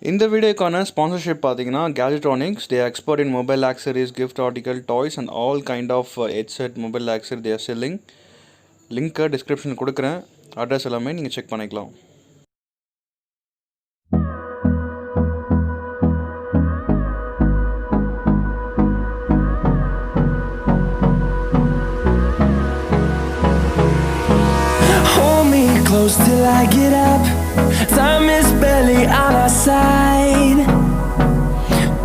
இந்த வீடியோக்கான ஸ்பான்சர்ஷிப் பார்த்தீங்கன்னா Gadgetronics. They are expert in mobile accessories, gift article, toys and all kind of headset mobile accessories they are selling. Link description கொடுக்குறேன். Address எல்லாமே நீங்கள் check பண்ணிக்கலாம். Hold me close till I get up. Time is barely on our side.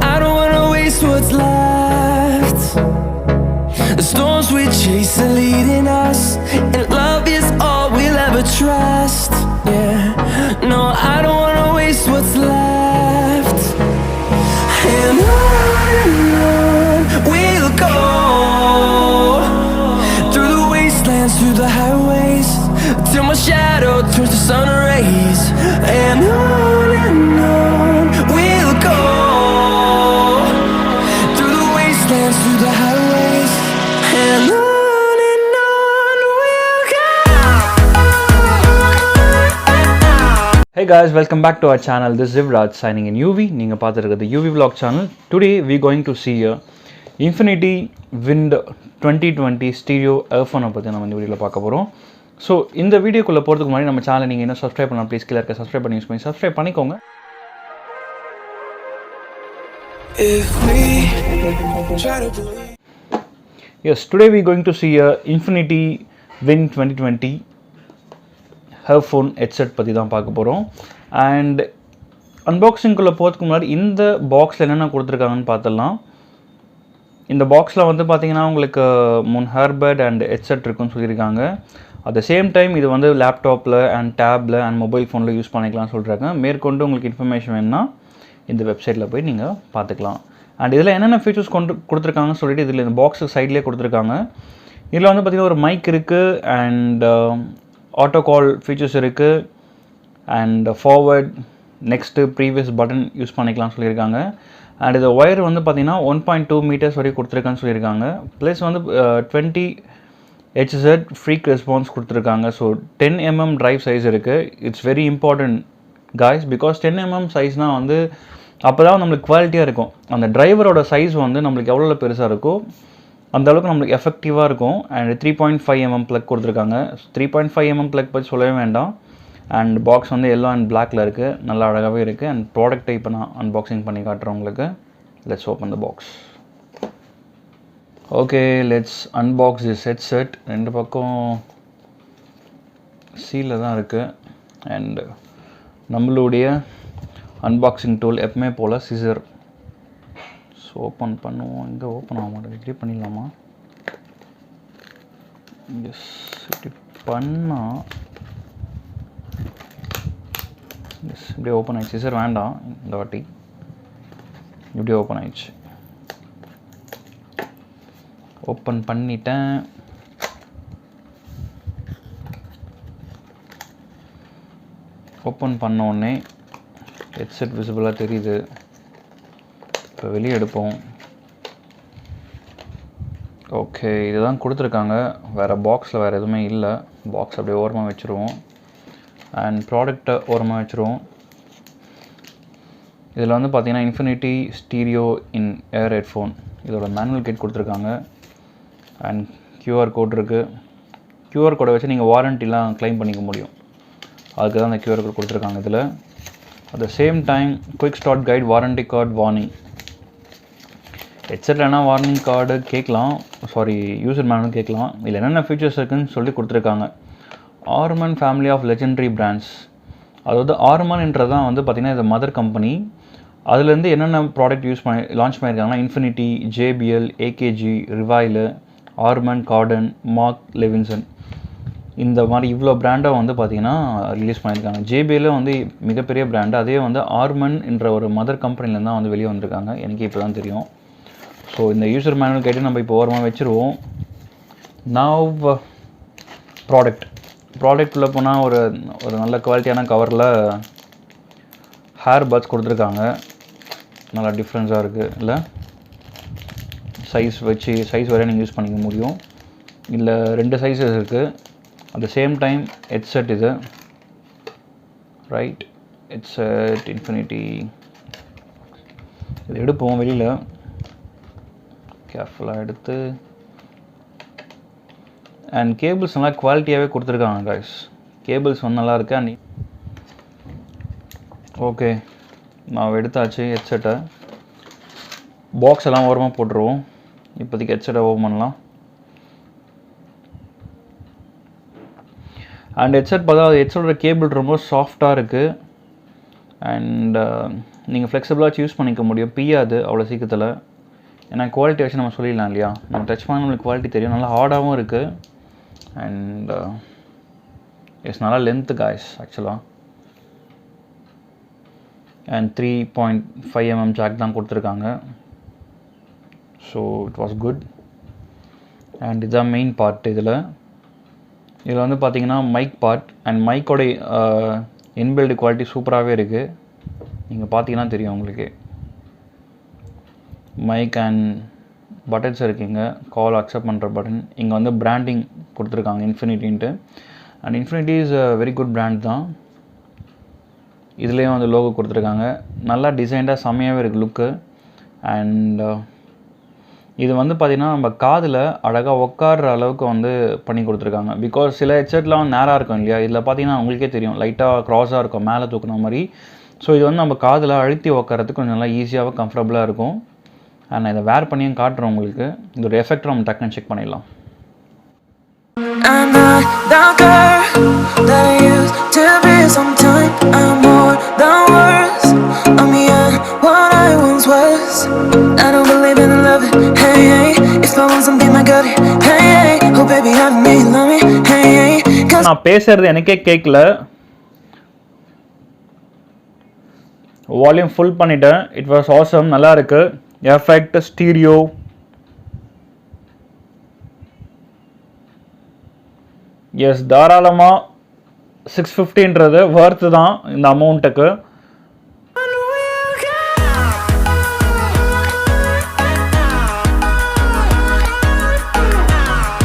I don't wanna waste what's left. The storms we chase are leading us, and love is all we'll ever trust. Yeah, no, I don't wanna waste what's left. And on we'll go, through the wastelands, through the highways, till my shadow turns to sun rays. And on we'll go, through the wastelands, through the highways, and on we'll go. Hey guys, welcome back to our channel. This is Yuvraj signing in Yuvi. நீங்கள் பார்த்துருக்கிறது Yuvi vlog channel. Today we going to see a Infinity wynd220 stereo earphone பற்றி நம்ம இந்த வீடியோவில் பார்க்க போகிறோம். So இந்த வீடியோக்குள்ளே போகிறதுக்கு முன்னாடி நம்ம சேனலை நீங்கள் இன்னும் சப்ஸ்கிரைப் பண்ணலாம், ப்ளீஸ் கீழே இருக்க சப்ஸ்கிரைப் பண்ணி யூஸ் பண்ணி சப்ஸ்கிரைப் பண்ணிக்கோங்க. Yes, today we going to see a Infinity wynd220 headphone headset பற்றி தான் பார்க்க போகிறோம். அண்ட் அன்பாக்சிங்குள்ளே போகிறதுக்கு முன்னாடி இந்த பாக்ஸில் என்னென்ன கொடுத்துருக்காங்கன்னு பார்த்துடலாம். இந்த பாக்ஸில் வந்து பார்த்தீங்கன்னா உங்களுக்கு 3 ஹேர்பட் அண்ட் ஹெட்செட் இருக்குன்னு சொல்லியிருக்காங்க. அட் த சேம் டைம் இது வந்து லேப்டாப்பில் அண்ட் டேப்பில் அண்ட் மொபைல் ஃபோனில் யூஸ் பண்ணிக்கலாம்னு சொல்கிறாங்க. மேற்கொண்டு உங்களுக்கு இன்ஃபர்மேஷன் வேணுன்னா இந்த வெப்சைட்டில் போய் நீங்கள் பார்த்துக்கலாம். அண்ட் இதில் என்னென்ன ஃபீச்சர்ஸ் கொடுத்துருக்காங்கன்னு சொல்லிட்டு இதில் இந்த பாக்ஸு சைட்லேயே கொடுத்துருக்காங்க. இதில் வந்து பார்த்திங்கன்னா ஒரு மைக் இருக்குது அண்ட் ஆட்டோ கால் ஃபீச்சர்ஸ் இருக்குது and forward next previous button use பண்ணிக்கலாம்னு சொல்லியிருக்காங்க. அண்ட் இது ஒயர் வந்து பார்த்திங்கன்னா 1.2 மீட்டர்ஸ் வரைக்கும் கொடுத்துருக்கான்னு சொல்லியிருக்காங்க. ப்ளஸ் வந்து 20 Hz ஃப்ரீக் ரெஸ்பான்ஸ் கொடுத்துருக்காங்க. ஸோ 10 mm ட்ரைவ் சைஸ் இருக்குது. It's very important guys, because 10 mm சைஸ்னால் வந்து அப்போ தான் நம்மளுக்கு குவாலிட்டியாக இருக்கும். அந்த டிரைவரோட சைஸ் வந்து நம்மளுக்கு எவ்வளோ பெருசாக இருக்கோ அந்தளவுக்கு நம்மளுக்கு எஃபெக்டிவாக இருக்கும். அண்ட் 3.5 mm ப்ளக் கொடுத்துருக்காங்க. 3.5 mm ப்ளக் பற்றி சொல்லவே வேண்டாம். அண்ட் பாக்ஸ் வந்து எல்லோ அண்ட் பிளாக்ல இருக்குது, நல்லா அழகாகவே இருக்குது. அண்ட் ப்ராடக்ட்டை இப்போ நான் அன்பாக்சிங் பண்ணி காட்டுறேன் உங்களுக்கு. Let's open the box. Okay, let's unbox this headset. ரெண்டு பக்கம் சீலில் தான் இருக்குது. அண்ட் நம்மளுடைய அன்பாக்சிங் டூல் எப்பவுமே போல் சிசர். ஸோ ஓப்பன் பண்ணுவோம். இங்கே ஓப்பன் ஆக மாட்டேங்குது. இப்படி பண்ணிடலாமா? எஸ், இப்படி பண்ணால் எஸ், இப்படி ஓப்பன் ஆகிடுச்சு. சிசர் வேண்டாம் இந்த வாட்டி. இப்படி ஓப்பன் ஆகிடுச்சு. ஓப்பன் பண்ணிட்டேன். ஓப்பன் பண்ணோடனே ஹெட்செட் விசிபிளாக தெரியுது. இப்போ வெளியே எடுப்போம். ஓகே, இதுதான் கொடுத்துருக்காங்க. வேறு பாக்ஸில் வேறு எதுவுமே இல்லை. பாக்ஸ் அப்படியே ஓரமாக வச்சுருவோம். அண்ட் ப்ராடக்டை ஓரமாக வச்சுருவோம். இதில் வந்து பார்த்திங்கன்னா இன்ஃபினிட்டி ஸ்டீரியோ இன் ஏர் ஹெட்ஃபோன் இதோட மேனுவல் கிட் கொடுத்துருக்காங்க. அண்ட் QR கோட் இருக்குது. QR கோடை வச்சு நீங்கள் வாரண்டிலாம் க்ளைம் பண்ணிக்க முடியும். அதுக்கு தான் அந்த QR கோட் கொடுத்துருக்காங்க இதில். At the same time quick start guide, warranty card, warning. ஹெட்செட்டில் என்ன வார்னிங் கார்டு கேட்கலாம், சாரி யூசர் மேனுவல் கேட்கலாம். இதில் என்னென்ன ஃபீச்சர்ஸ் இருக்குதுன்னு சொல்லி கொடுத்துருக்காங்க. Harman family of legendary brands, அதாவது Harmanன்றது தான் வந்து பார்த்திங்கன்னா இது மதர் கம்பெனி. அதுலேருந்து என்னென்ன ப்ராடக்ட் லான்ச் பண்ணியிருக்காங்கன்னா infinity, JBL, AKG, ரிவைலு, Harman, garden, mark Levinson, இந்த மாதிரி இவ்வளோ பிராண்டை வந்து பார்த்திங்கன்னா ரிலீஸ் பண்ணியிருக்காங்க. JBL வந்து மிகப்பெரிய பிராண்டு. அதே வந்து Harman என்ற ஒரு மதர் கம்பெனிலேருந்து தான் வந்து வெளியே வந்திருக்காங்க. எனக்கு இப்போ தான் தெரியும். ஸோ இந்த யூசர் மேனுவல் கேட்டு நம்ம இப்போ ஓரமாக வச்சுருவோம். நவ் ப்ராடக்ட்டுள்ளே போனால் ஒரு நல்ல குவாலிட்டியான கவரில் ஹேர் பட்ஸ் கொடுத்துருக்காங்க. நல்லா டிஃப்ரென்ஸாக இருக்குது. இல்லை சைஸ் வரையும் நீங்கள் யூஸ் பண்ணிக்க முடியும். இல்லை 2 சைஸஸ் இருக்குது. At the same time headset இது ரைட். headset infinity இது எடுப்போம் வெளியில் கேர்ஃபுல்லாக எடுத்து அண்ட் கேபிள்ஸ் நல்லா குவாலிட்டியாகவே கொடுத்துருக்காங்க கைஸ் கேபிள்ஸ் வந்து நல்லா இருக்கு அண்ட் ஓகே நான் எடுத்தாச்சு ஹெட்செட்டை பாக்ஸ் எல்லாம் ஓரமாக போட்டுருவோம் இப்போதைக்கு ஹெட்செட்டை ஓப்பன் பண்ணலாம் அண்ட் ஹெட்செட் பார்த்தா அது ஹெட்செட்டோட கேபிள் ரொம்ப சாஃப்டாக இருக்குது அண்ட் நீங்கள் ஃப்ளெக்சிபிளாக யூஸ் பண்ணிக்க முடியும் பியாது அவ்வளோ சீக்கிரத்தில் ஏன்னா குவாலிட்டி வச்சு நம்ம சொல்லிடலாம் இல்லையா நம்ம டச் பண்ண நம்மளுக்கு குவாலிட்டி தெரியும் நல்லா ஹார்டாகவும் இருக்குது அண்ட் இட்ஸ் நல்லா லென்த்து காய்ஸ் ஆக்சுவலாக அண்ட் 3.5 mm ஜாக் தான் கொடுத்துருக்காங்க so it was good and இதுதான் மெயின் பார்ட் இதில் வந்து பார்த்தீங்கன்னா மைக் பார்ட் அண்ட் மைக்கோட இன்பில்டு குவாலிட்டி சூப்பராகவே இருக்குது நீங்கள் பார்த்தீங்கன்னா தெரியும் உங்களுக்கு மைக் அண்ட் பட்டன்ஸ் இருக்குங்க கால் அக்செப்ட் பண்ணுற பட்டன் இங்கே வந்து பிராண்டிங் கொடுத்துருக்காங்க இன்ஃபினிட்டின்ட்டு and infinity is a very good brand தான் இதுலேயும் வந்து லோகோ கொடுத்துருக்காங்க நல்லா டிசைன்டாக செம்மையாகவே இருக்குது லுக்கு அண்ட் இது வந்து பார்த்திங்கன்னா நம்ம காதில் அழகாக உட்கார்ற அளவுக்கு வந்து பண்ணி கொடுத்துருக்காங்க பிகாஸ் சில ஹெட்செட்லாம் வந்து நேராக இருக்கும் இல்லையா இதில் பார்த்தீங்கன்னா உங்களுக்கே தெரியும் லைட்டாக க்ராஸாக இருக்கும் மேலே தூக்குன மாதிரி ஸோ இது வந்து நம்ம காதில் அழுத்தி உட்காரத்துக்கு கொஞ்சம் நல்லா ஈஸியாகவும் கம்ஃபர்டபுளாக இருக்கும் அண்ட் நான் இதை வேர் பண்ணியும் காட்டுறேன் உங்களுக்கு இதோட எஃபெக்ட் நம்ம டக்குன்னு செக் பண்ணிடலாம் I'm not the girl that I used to be. Sometime I'm more than words. I'm beyond what I once was. I don't believe in love. Hey, hey. If I want something, I got it. Hey, hey. Oh, baby, have me, love me. Hey, hey. நான் பேசுறது எனக்கே கேட்கல volume full பண்ணிட்டேன் it was awesome நல்லா இருக்கு effect stereo S தாராளமாக 650ன்றது worth தான் இந்த அமௌண்ட்டுக்கு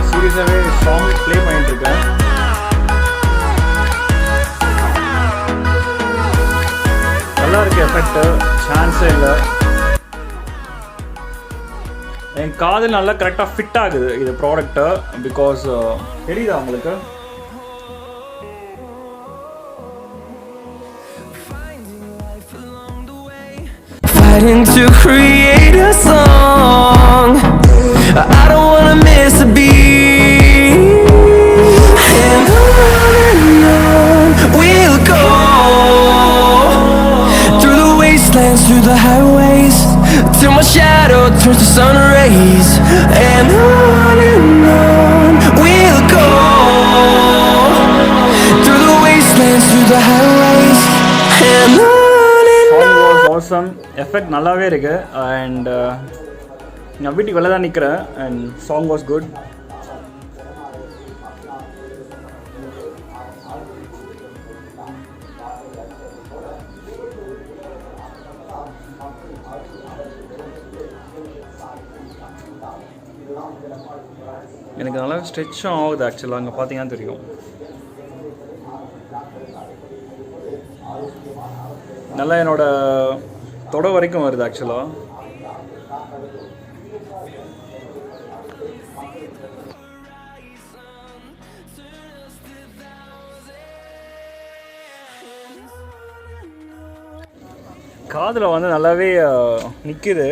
சீரியஸாகவே சாங் ப்ளே பண்ணிட்டுருக்கேன் நல்லா இருக்கு எஃபெக்ட்டு சான்ஸே இல்லை என் காதில் நல்லா கரெக்டாக ஃபிட் ஆகுது இது ப்ராடக்ட்டு பிகாஸ் தெரியுதா உங்களுக்கு Fighting to create a song I don't wanna miss a beat And on we'll go Through the wastelands, through the highways Till my shadow turns to sun rays And on we'll go Through the wastelands, through the highways And on awesome effect நல்லாவே இருக்கு and நான் வீட்டுக்கு வெளில தான் நிற்கிறேன் and song was good எனக்கு நல்லா ஸ்ட்ரெச்சும் ஆகுது ஆக்சுவலாக அங்கே பார்த்தீங்கன்னா தெரியும் நல்லா என்னோட தொட வரைக்கும் வருது ஆக்சுவலாக காதில் வந்து நல்லாவே நிற்குது